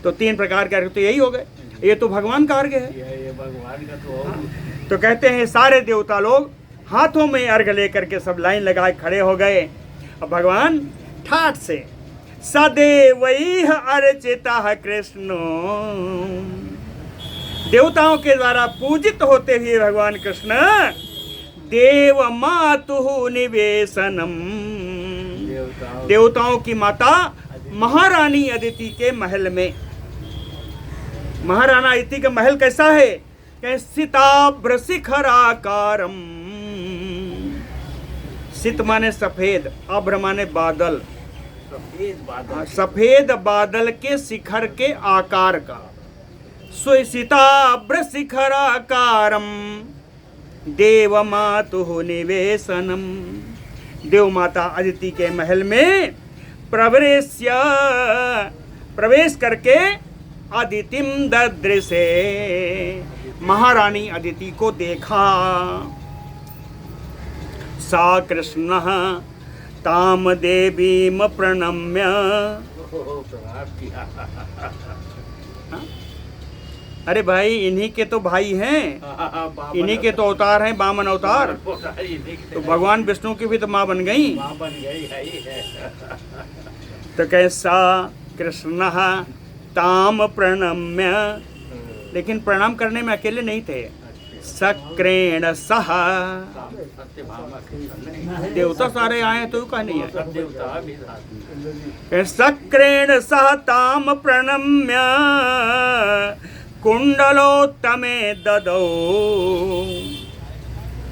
तो 3 प्रकार के अर्घ तो यही हो गए। ये तो भगवान का अर्घ है, ये भगवान का तो कहते हैं सारे देवता लोग हाथों में अर्घ लेकर के सब लाइन लगाए खड़े हो गए। अब भगवान ठाठ से सदैवैः अर्चितः कृष्णो, देवताओं के द्वारा पूजित होते हुए भगवान कृष्ण देव मातुः निवेशनम, देवताओं की माता महारानी अदिति के महल में। महाराना अदिति का महल कैसा है? कहे सिताभ्र शिखराकारम, सित माने सफेद, अभ्र माने बादल, सफेद बादल के शिखर के आकार का। सिताभ्र शिखराकारम देव मातुः निवेशनम, देव माता अदिति के महल में प्रवेश करके अदितिम ददृशे, महारानी अदिति को देखा। सा कृष्णः ताम देवीम प्रणम्य, अरे भाई इन्हीं के तो भाई हैं, इन्हीं के तो अवतार हैं, वामन अवतार। तो भगवान विष्णु की भी तो माँ बन गई। तो कैसा कृष्ण ताम प्रणम्य, लेकिन प्रणाम करने में अकेले नहीं थे। सक्रेण सह, देवता सारे आए तो कहा नहीं है। सक्रेण सह ताम प्रणम्य कुंडलोत्तमे ददौ,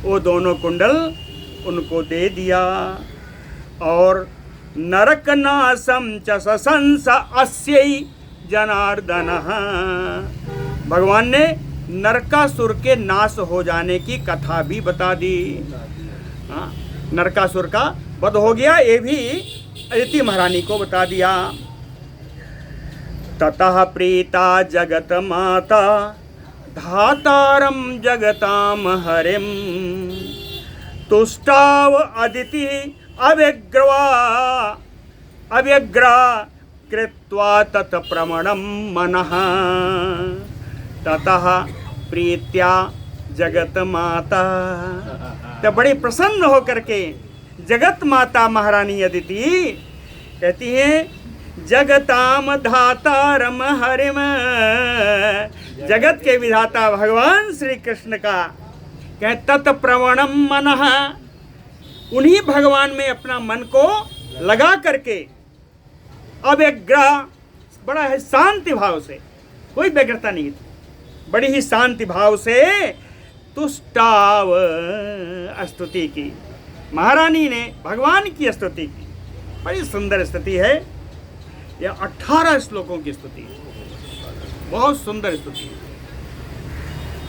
वो दोनों कुंडल उनको दे दिया। और नरकनाशम च सशंस अस्यै जनार्दनः, भगवान ने नरकासुर के नाश हो जाने की कथा भी बता दी। नरकासुर का वध हो गया, ये भी अदिति महारानी को बता दिया। ततः प्रीता जगत माता धातारम जगताम हरिम, तुष्टाव अदिति अव्यग्रा कृत्वा तत्प्रमणम मनः। ततः प्रीत्या जगत माता, तो बड़ी प्रसन्न होकर के जगत माता महारानी अदिति कहती हैं जगताम धातारम हरिम, जगत के विधाता भगवान श्री कृष्ण का कहे तत्प्रवणम मनः, उन्हीं भगवान में अपना मन को लगा करके अव्यग्रा, बड़ा है शांति भाव से, कोई व्यग्रता नहीं थी, बड़ी ही शांति भाव से तुष्टाव स्तुति की। महारानी ने भगवान की स्तुति की। बड़ी सुंदर स्तुति है यह, 18 श्लोकों की स्तुति है, बहुत सुंदर स्तुति है।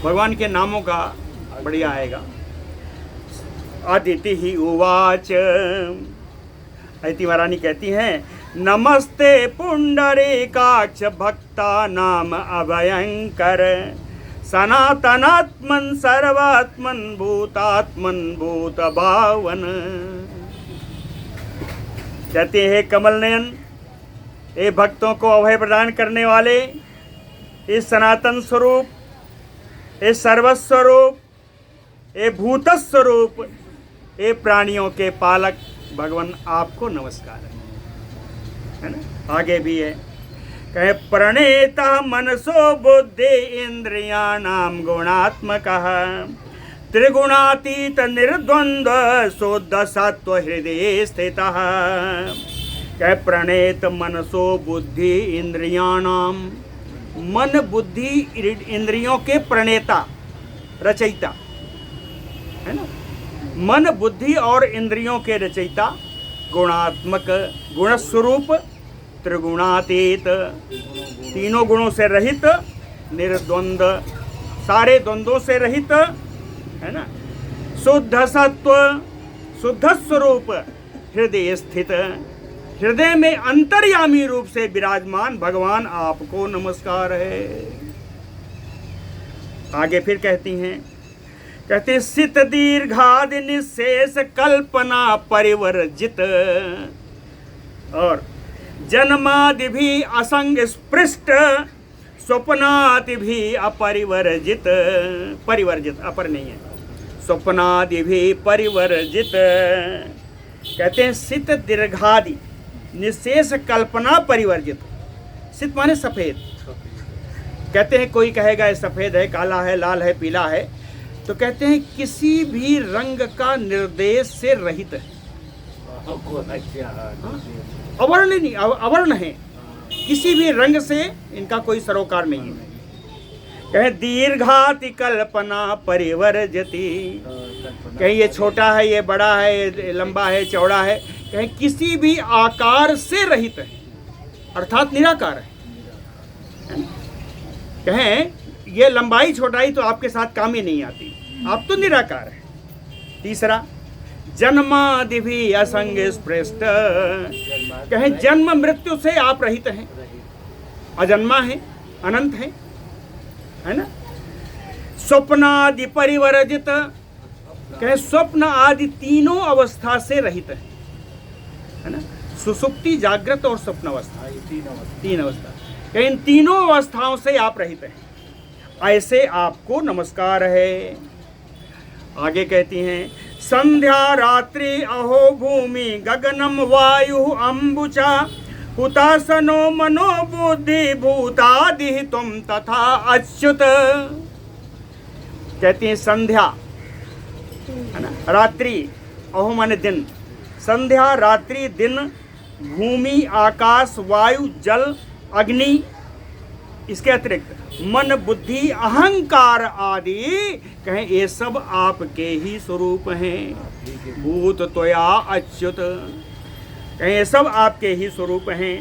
भगवान के नामों का बढ़िया आएगा। अदिति ही उवाच, अदिति महारानी कहती हैं नमस्ते पुंडरीकाक्ष भक्ता नाम अभयंकर, सनातनात्मन सर्वात्मन भूतात्मन भूत भावन। कहते हैं कमल नयन, ये भक्तों को अभय प्रदान करने वाले, इस सनातन स्वरूप, ये सर्वस्वरूप, ये भूत स्वरूप, ये प्राणियों के पालक भगवान आपको नमस्कार है ना। आगे भी है, कहे प्रणेता मनसो बुद्धि इंद्रियाणाम गुणात्मकः त्रिगुणातीत निर्द्वंद्व शुद्ध सत्व हृदय स्थितः। कहे प्रणेत मनसो बुद्धि इंद्रियाणाम, मन बुद्धि इंद्रियों के प्रणेता, रचयिता है ना। मन बुद्धि और इंद्रियों के रचयिता, गुणात्मक, गुणस्वरूप, त्रिगुणातीत, तीनों गुणों से रहित, निर्द्वंद, सारे द्वंद्वों से रहित है ना, शुद्ध सत्व, शुद्ध स्वरूप, हृदय स्थित, हृदय में अंतर्यामी रूप से विराजमान भगवान आपको नमस्कार है। आगे फिर कहती हैं, कहते सित दीर्घादि निशेष कल्पना परिवर्जित और जन्मादि भी असंग स्पृष्ट स्वप्नादि भी अपरिवर्जित, परिवर्जित अपर नहीं है, स्वप्नादि भी परिवर्जित। कहते हैं सित दीर्घादि निशेष कल्पना परिवर्जित। सित माने सफेद। कहते हैं कोई कहेगा ये सफेद है, काला है, लाल है, पीला है, तो कहते हैं किसी भी रंग का निर्देश से रहित है। अवर्ण नहीं, अवर्ण है, किसी भी रंग से इनका कोई सरोकार नहीं है। कहे दीर्घाति कल्पना परिवर्जति, कहीं ये छोटा है, ये बड़ा है, ये लंबा है, चौड़ा है, कहीं किसी भी आकार से रहित है, अर्थात निराकार है। कहें ये लंबाई छोटाई तो आपके साथ काम ही नहीं आती, आप तो निराकार है। तीसरा जन्मादि भी असंग स्पृष्ट, कहें जन्म मृत्यु से आप रहित हैं, अजन्मा है, अनंत है ना। स्वप्नादि परिवर्जित, कहें स्वप्न आदि तीनों अवस्था से रहित है ना। सुसुप्ति, जागृत और स्वप्न अवस्था, तीन अवस्था, कहें इन तीनों अवस्थाओं से आप रहित हैं, ऐसे आपको नमस्कार है। आगे कहती हैं संध्या रात्रि अहो भूमि गगनम वायु अंबुचा हुतासनो मनो बुद्धि भूतादि तुम तथा अच्युत। कहती हैं संध्या है ना, रात्रि, अहो माने दिन, संध्या रात्रि दिन, भूमि आकाश वायु जल अग्नि, इसके अतिरिक्त मन बुद्धि अहंकार आदि, कहें ये सब आपके ही स्वरूप हैं। भूत त्वया अच्युत, कहें ये सब आपके ही स्वरूप हैं।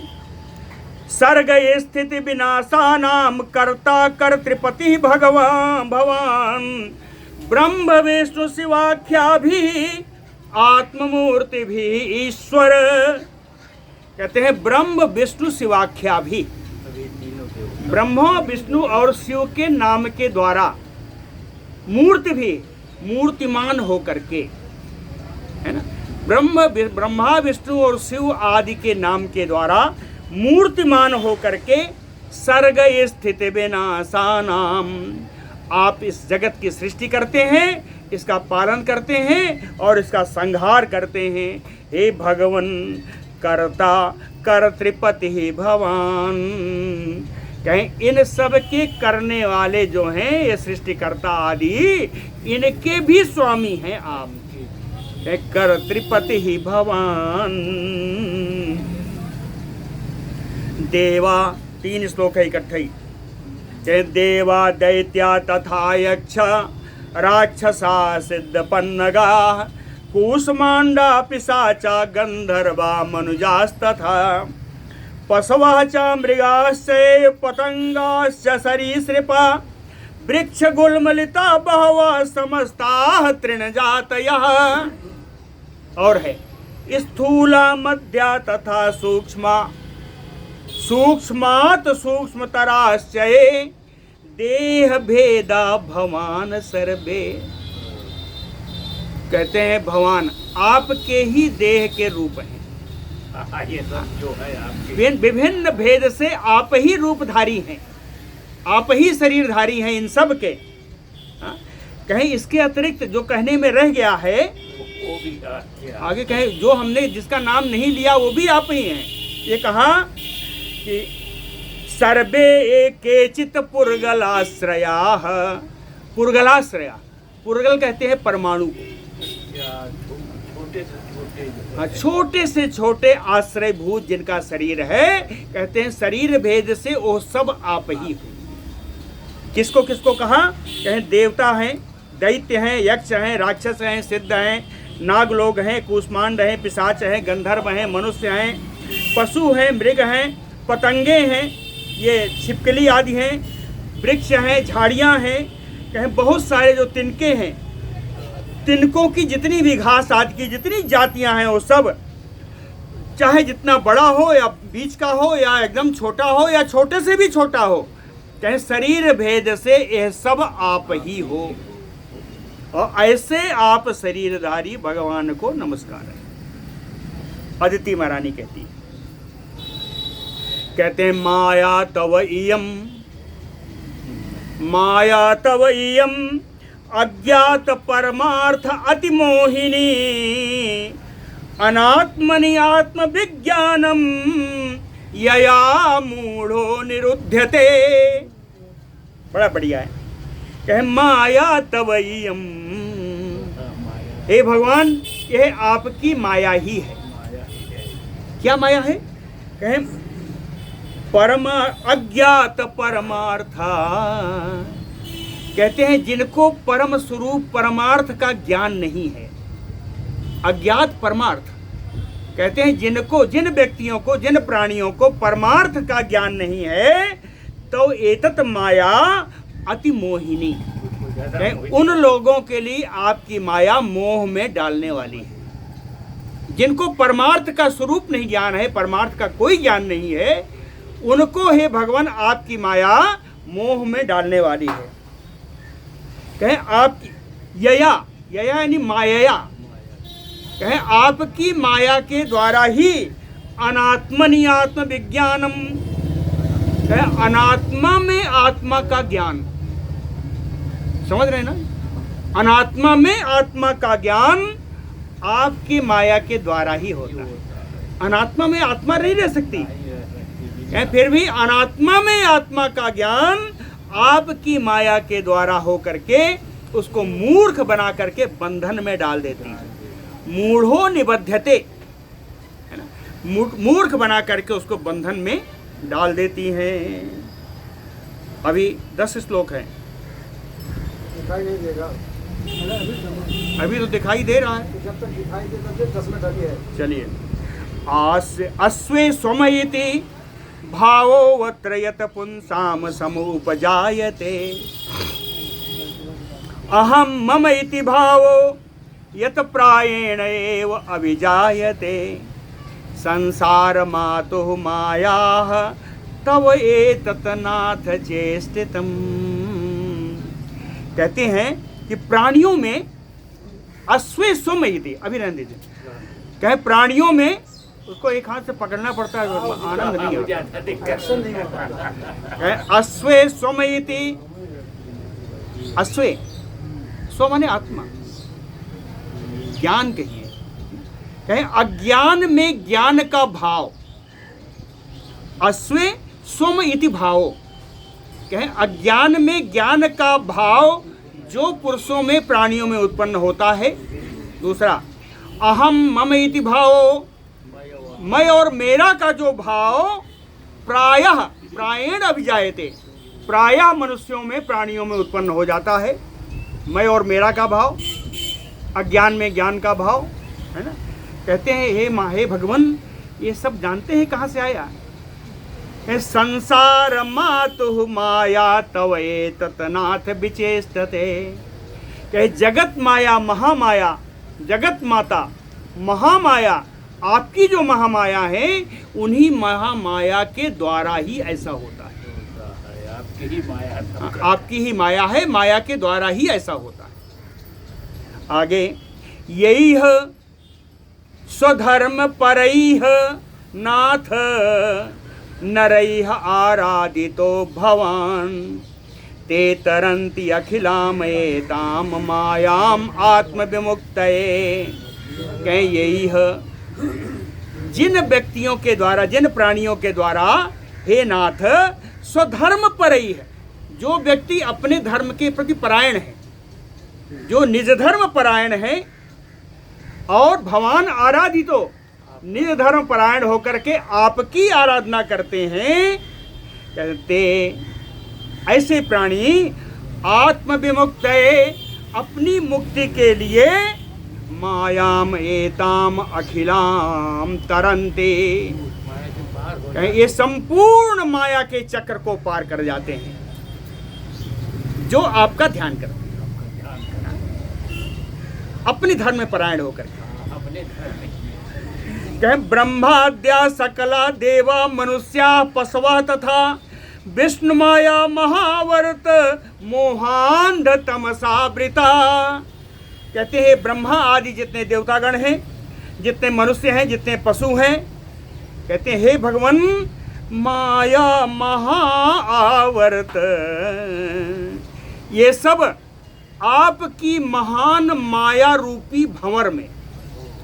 सर्ग स्थिति विनाशानाम कर्ता कर्तृपति भगवान भवान ब्रह्म विष्णु शिवाख्या भी आत्ममूर्ति भी ईश्वर। कहते हैं ब्रह्म विष्णु शिवाख्या भी, ब्रह्मा विष्णु और शिव के नाम के द्वारा मूर्ति भी, मूर्तिमान होकर के है ना, ब्रह्मा विष्णु और शिव आदि के नाम के द्वारा मूर्तिमान होकर के सर्ग स्थिति विनाशानाम, आप इस जगत की सृष्टि करते हैं, इसका पालन करते हैं और इसका संहार करते हैं। हे भगवन कर्ता कर्तृपति भवान, कहें इन सब के करने वाले जो हैं, ये सृष्टिकर्ता आदि, इनके भी स्वामी हैं आप, कर्तृपति भवान। देवा, 3 श्लोक है इकट्ठे, देवा दैत्या तथा यक्ष राक्षसा सिद्धपन्नगा कूष्मांडा पिशाचा गंधर्वा मनुजास्तथा पशवः च मृगाश्च पतंगाश्च सरीसृपा वृक्षगुल्मलिता बहवः समस्ताः तृणजातयः। और है स्थूला मध्या तथा सूक्ष्मा सूक्ष्मात् सूक्ष्मतराश्च देह भेदा भवान सर्वे। कहते हैं भगवान आपके ही देह के रूप हैं, ये सब जो है आपके विभिन्न भेद से आप ही रूपधारी हैं, आप ही शरीरधारी हैं इन सब के। हाँ? कहीं इसके अतिरिक्त जो कहने में रह गया है वो भी आगे कहें, जो हमने जिसका नाम नहीं लिया वो भी आप ही हैं। ये कहा कि सर्वे एकेचित पुर्गलाश्रया। पुर्गलाश्रया, पुर्गल कहते हैं परमाणु को। छोटे से छोटे जो हाँ, छोटे से छोटे आश्रयभूत जिनका शरीर है, कहते हैं शरीर भेद से वो सब आप ही हो। किसको किसको कहा? कहें देवता हैं, दैत्य हैं, यक्ष हैं, राक्षस हैं, सिद्ध हैं, नाग लोग हैं, कूष्मांड हैं, पिशाच हैं, गंधर्व हैं, मनुष्य हैं, पशु हैं, मृग हैं, पतंगे हैं, ये छिपकली आदि हैं, वृक्ष हैं, झाड़ियाँ हैं, कहें बहुत सारे जो तिनके हैं, तिनकों की जितनी भी घास आदि की जितनी जातियां हैं वो सब, चाहे जितना बड़ा हो या बीच का हो या एकदम छोटा हो या छोटे से भी छोटा हो, चाहे शरीर भेद से यह सब आप ही हो। और ऐसे आप शरीरधारी भगवान को नमस्कार है। अदिति महारानी कहती, कहते हैं माया तव इयम, माया तव इयम अज्ञात परमार्थ अति मोहिनी, अनात्मनि आत्म विज्ञानम यया मूढ़ो निरुध्यते। बड़ा बढ़िया है। कहे माया तवयम, हे भगवान यह आपकी माया ही है। क्या माया है? कहे परमा अज्ञात परमार्था, कहते हैं जिनको परम स्वरूप परमार्थ का ज्ञान नहीं है। अज्ञात परमार्थ, कहते हैं जिनको, जिन व्यक्तियों को, जिन प्राणियों को परमार्थ का ज्ञान नहीं है, तो एतत माया अति मोहिनी, उन लोगों के लिए आपकी माया मोह में डालने वाली है। जिनको परमार्थ का स्वरूप नहीं ज्ञान है, परमार्थ का कोई ज्ञान नहीं है, उनको हे भगवान आपकी माया मोह में डालने वाली है। कहें आप यया, यया यानी माया, कहें आपकी माया के द्वारा ही अनात्मनि आत्म विज्ञानम, कहें अनात्मा में आत्मा का ज्ञान, समझ रहे ना? अनात्मा में आत्मा का ज्ञान आपकी माया के द्वारा ही होता है। अनात्मा में आत्मा नहीं रह सकती, फिर भी अनात्मा में आत्मा का ज्ञान आपकी माया के द्वारा हो करके उसको मूर्ख बना करके बंधन में डाल देती है। मूढ़ो निबध्यते, है ना? मूर्ख बना करके उसको बंधन में डाल देती हैं। अभी 10 श्लोक हैं, दिखाई नहीं देगा। अभी तो दिखाई दे रहा है, जब तक दिखाई दे तब तक 10 मिनट अभी है। चलिए। अश्वे स्वमयति भावो वत्रयत पुंसाम समुपजायते, अहम मम इति भावो यत प्रायेण एव अभिजायते, संसार मातुः मायाः तव एतत् नाथ चेष्टितम्। कहते हैं कि प्राणियों में अश्वे स्वमयति, अभी रहने दीजिए, कहे प्राणियों में, उसको एक हाथ से पकड़ना पड़ता है, आनंद नहीं होता। अश्वे स्वमयति, अश्वे स्व माने आत्मा, ज्ञान कहिए, कहे अज्ञान में ज्ञान का भाव, अश्वे स्वम इति भावो, कहे अज्ञान में ज्ञान का भाव जो पुरुषों में प्राणियों में उत्पन्न होता है। दूसरा अहम मम इति भावो, मैं और मेरा का जो भाव प्रायः प्रायेण अभिजायते, प्रायः मनुष्यों में प्राणियों में उत्पन्न हो जाता है। मैं और मेरा का भाव, अज्ञान में ज्ञान का भाव, है ना? कहते हैं हे भगवान, ये सब जानते हैं कहाँ से आया? संसार मातुः माया तव एतत् नाथ विचेष्टते, कहे जगत माया महामाया, जगत माता महामाया, आपकी जो महामाया है उन्हीं महामाया के द्वारा ही ऐसा होता है। आपकी ही माया, आपकी ही माया है, माया के द्वारा ही ऐसा होता है। आगे यही स्वधर्म परैः नाथ नरैः आराधितो भवान ते तरन्ति अखिलामेतां मायाम आत्मविमुक्तये। कहें यही है जिन व्यक्तियों के द्वारा, जिन प्राणियों के द्वारा हे नाथ स्वधर्म पर ही है, जो व्यक्ति अपने धर्म के प्रति परायण है, जो निज धर्म परायण है, और भगवान आराधितो निज धर्म परायण होकर के आपकी आराधना करते हैं, कहते ऐसे प्राणी आत्मविमुक्त अपनी मुक्ति के लिए मायाम एताम अखिलाम तरंते, ये संपूर्ण माया के चक्र को पार कर जाते हैं जो आपका ध्यान करते हैं अपने धर्म में परायण होकर के। ब्रह्माद्या सकला देवा मनुष्या पशवा तथा विष्णु माया महावर्त मोहांध तमसावृता। कहते हैं ब्रह्मा आदि जितने देवतागण हैं, जितने मनुष्य हैं, जितने पशु हैं, कहते हैं हे भगवान माया महाआवर्त, ये सब आपकी महान माया रूपी भंवर में,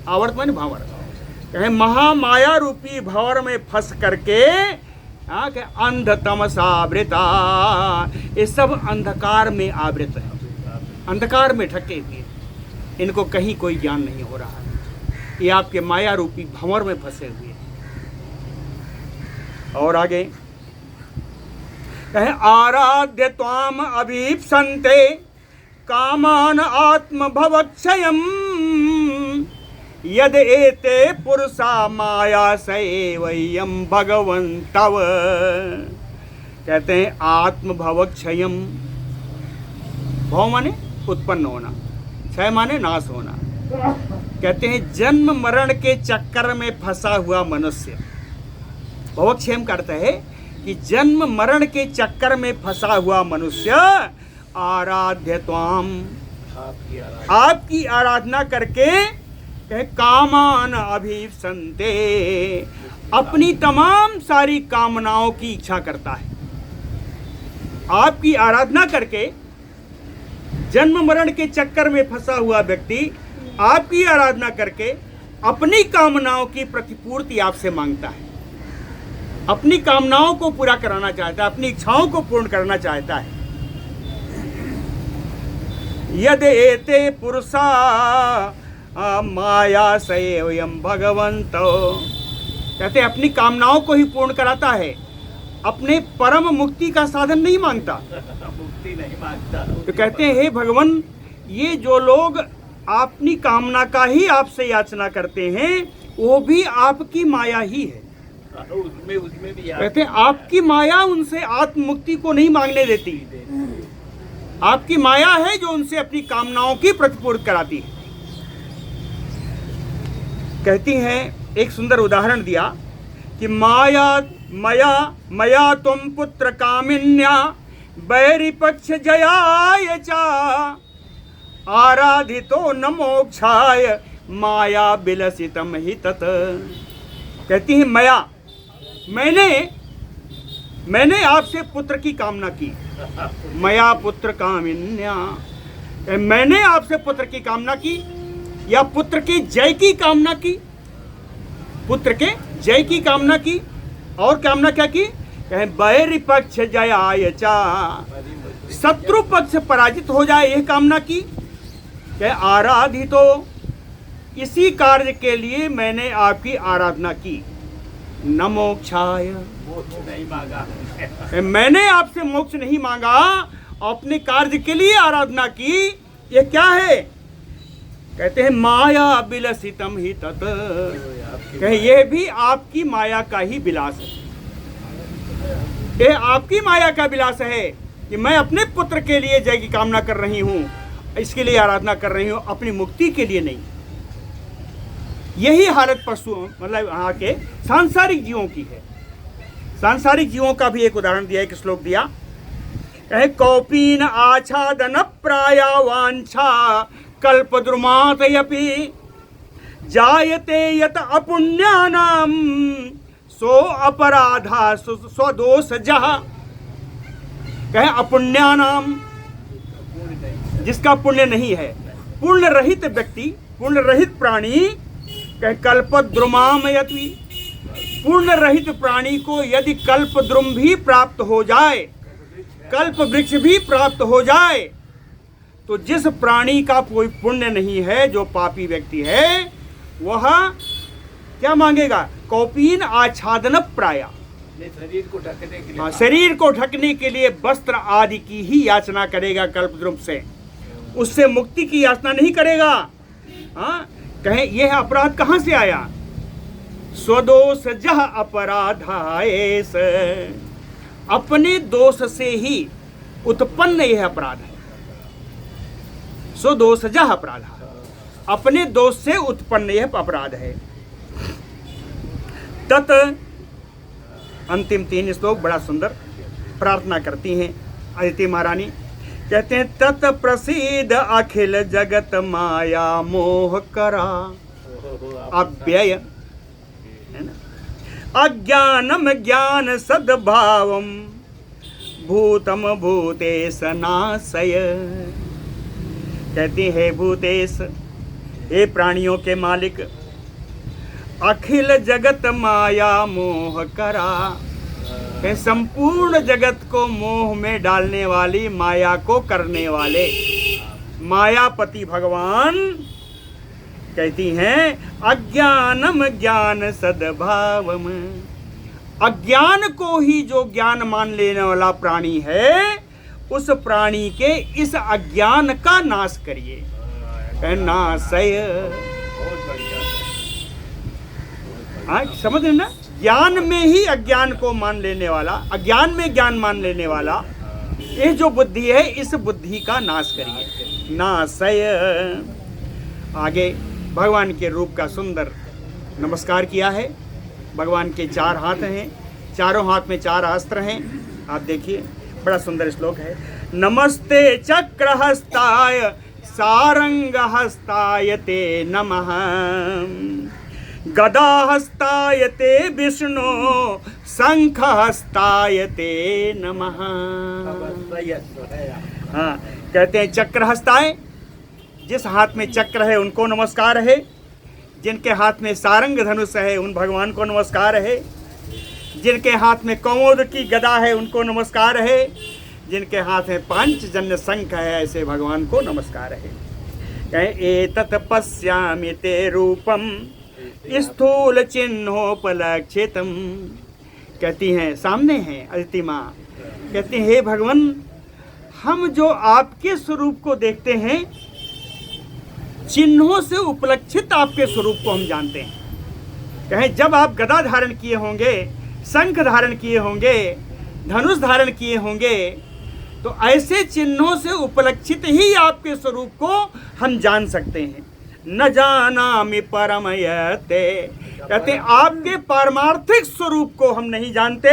आवर्त माने भंवर, कहे महामाया रूपी भंवर में फंस करके अंध तमसावृता, ये सब अंधकार में आवृत है, अंधकार में ढके हुए, इनको कहीं कोई ज्ञान नहीं हो रहा है, ये आपके माया रूपी भंवर में फंसे हुए हैं। और आगे कहे आराध्य त्वाम अभीप्सन्ते कामान आत्म भवक्षयम यद एते पुरुषा माया सैवयम भगवंतव। कहते हैं आत्म भवक्षयम, भव माने उत्पन्न होना, क्षय माने नाश होना। कहते हैं जन्म मरण के चक्कर में फंसा हुआ मनुष्य, भवक्षयम करते हैं कि जन्म मरण के चक्कर में फंसा हुआ मनुष्य आराध्य त्वाम, आपकी आराधना करके कामान अभीप्सन्ते, अपनी तमाम सारी कामनाओं की इच्छा करता है। आपकी आराधना करके जन्म मरण के चक्कर में फंसा हुआ व्यक्ति आपकी आराधना करके अपनी कामनाओं की प्रतिपूर्ति आपसे मांगता है, अपनी कामनाओं को पूरा कराना चाहता है, अपनी इच्छाओं को पूर्ण करना चाहता है। यद एते पुरुषा माया सैवयम भगवंतो, कहते अपनी कामनाओं को ही पूर्ण कराता है, अपने परम मुक्ति का साधन नहीं मांगता, मुक्ति नहीं मांगता। तो कहते हैं हे भगवान, ये जो लोग अपनी कामना का ही आपसे याचना करते हैं वो भी आपकी माया ही है। उसमें भी कहते हैं आपकी माया उनसे आत्म मुक्ति को नहीं मांगने देती, आपकी माया है जो उनसे अपनी कामनाओं की प्रतिपूर्ति कराती है। कहती हैं एक सुंदर उदाहरण दिया कि माया मया मया तुम पुत्र कामिन्या बैरी पक्ष जयाय चा आराधितो न मोक्षाय माया विलसितम ही तत। कहती है मया, मैंने आपसे पुत्र की कामना की, मया पुत्र कामिन्या, मैंने आपसे पुत्र की कामना की या पुत्र के जय की कामना की, पुत्र के जय की कामना की, और कामना क्या की, कहे बैरी पक्ष जयाय चा, शत्रु पक्ष पराजित हो जाए यह कामना की। कहे आराधितो, इसी कार्य के लिए मैंने आपकी आराधना की। न मोक्षाय, मोक्ष नहीं मांगा, मैंने आपसे मोक्ष नहीं मांगा, अपने कार्य के लिए आराधना की। ये क्या है, कहते हैं माया विलसितम ही तत, कहे ये भी आपकी माया का ही विलास है, ये आपकी माया का विलास है कि मैं अपने पुत्र के लिए जय की कामना कर रही हूँ, इसके लिए आराधना कर रही हूँ, अपनी मुक्ति के लिए नहीं। यही हालत पशु मतलब यहाँ के सांसारिक जीवों की है। सांसारिक जीवों का भी एक उदाहरण दिया, एक श्लोक दिया, कहे कौपीन आच्छादन प्राया वांछा कल्पद्रुमातयपि जायते यत अपुण्यानाम सो अपराधा स्वदोष जहा, कहे अपुण्या नाम, जिसका पुण्य नहीं है, पुण्य रहित व्यक्ति, पुण्य रहित प्राणी, कहे कल्पद्रुमामयति, पुण्य रहित प्राणी को यदि कल्पद्रुम भी प्राप्त हो जाए, कल्प वृक्ष भी प्राप्त हो जाए, तो जिस प्राणी का कोई पुण्य नहीं है, जो पापी व्यक्ति है, वह क्या मांगेगा? कौपीन आच्छादन प्राया, शरीर को ढकने के लिए, हाँ, शरीर को ढकने के लिए वस्त्र आदि की ही याचना करेगा कल्पद्रुम से, उससे मुक्ति की याचना नहीं करेगा। हाँ, कहे यह अपराध कहाँ से आया? स्वदोष जह अपराधाएस, अपने दोष से ही उत्पन्न यह अपराध है। स्वदोष जह अपराध, अपने दोष से उत्पन्न यह अपराध है। तत्, अंतिम 3 श्लोक बड़ा सुंदर प्रार्थना करती हैं अदिति महारानी, कहते हैं तत् प्रसिद्ध अखिल जगत माया मोह करा अव्यय, है ना, अज्ञानम ज्ञान सद्भावम भूतम भूतेश नाशय, कहती है भूतेश, हे प्राणियों के मालिक, अखिल जगत माया मोह करा, संपूर्ण जगत को मोह में डालने वाली, माया को करने वाले मायापति भगवान कहती हैं अज्ञानम ज्ञान सद्भावम, अज्ञान को ही जो ज्ञान मान लेने वाला प्राणी है, उस प्राणी के इस अज्ञान का नाश करिए। नाशय, बहुत बढ़िया, हाँ, समझ रहे ना, ज्ञान में ही अज्ञान को मान लेने वाला, अज्ञान में ज्ञान मान लेने वाला, ये जो बुद्धि है, इस बुद्धि का नाश करिए। नाशय, आगे भगवान के रूप का सुंदर नमस्कार किया है। भगवान के 4 हाथ हैं, चारों हाथ में 4 अस्त्र हैं। आप देखिए, बड़ा सुंदर श्लोक है। नमस्ते चक्रहस्ताय सारंगहस्ताय ते नमः, गदाहस्ताय ते विष्णु शंखहस्ताय ते नमः। हाँ, कहते हैं चक्रहस्ताय, जिस हाथ में चक्र है उनको नमस्कार है, जिनके हाथ में सारंग धनुष है उन भगवान को नमस्कार है, जिनके हाथ में कौमोद की गदा है उनको नमस्कार है, जिनके हाथ में पांचजन्य शंख है ऐसे भगवान को नमस्कार है। कहे एतत् पश्यामि ते रूपम स्थूल चिन्होपलक्षितम, कहती हैं सामने हैं अदिति माँ, कहती हैं हे भगवान, हम जो आपके स्वरूप को देखते हैं, चिन्हों से उपलक्षित आपके स्वरूप को हम जानते हैं। कहें जब आप गदा धारण किए होंगे, शंख धारण किए होंगे, धनुष धारण किए होंगे, तो ऐसे चिन्हों से उपलक्षित ही आपके स्वरूप को हम जान सकते हैं। न जानामि परमयते, कहते आपके पारमार्थिक स्वरूप को हम नहीं जानते।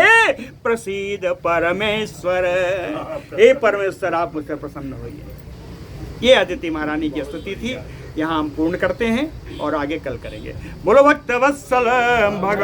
प्रसीद परमेश्वर, हे परमेश्वर आप मुझसे प्रसन्न होइए। ये अदिति महारानी की स्तुति थी। यहाँ हम पूर्ण करते हैं और आगे कल करेंगे। बोलो भक्त वत्सल भगवान।